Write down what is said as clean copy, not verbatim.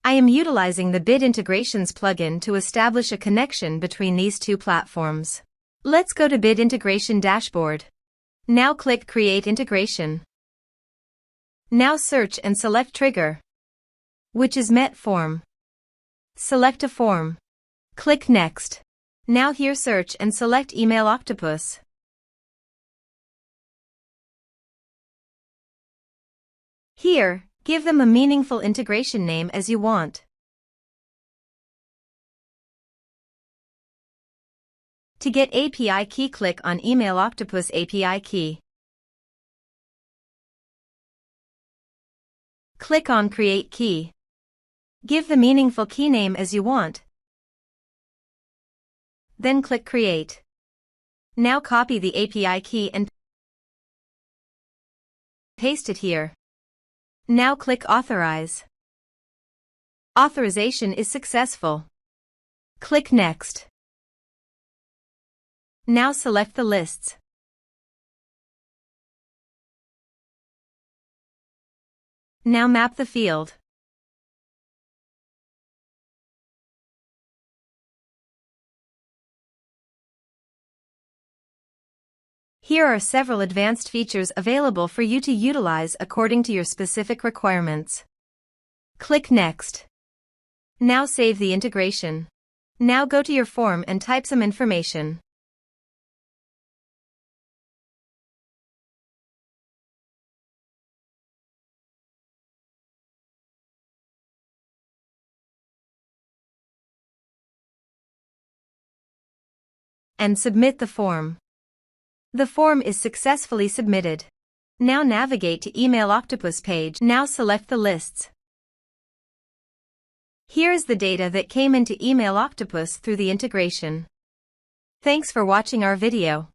I am utilizing the Bid Integrations plugin to establish a connection between these two platforms. Let's go to Bid Integration Dashboard. Now click Create Integration. Now search and select Trigger, which is MetForm. Select a form. Click Next. Now here search and select Email Octopus. Here, give them a meaningful integration name as you want. To get API key, click on Email Octopus API key. Click on Create Key. Give the meaningful key name as you want. Then click Create. Now copy the API key and paste it here. Now click Authorize. Authorization is successful. Click Next. Now select the lists. Now map the field. Here are several advanced features available for you to utilize according to your specific requirements. Click Next. Now save the integration. Now go to your form and type some information. And submit the form. The form is successfully submitted. Now navigate to Email Octopus page. Now select the lists. Here is the data that came into Email Octopus through the integration. Thanks for watching our video.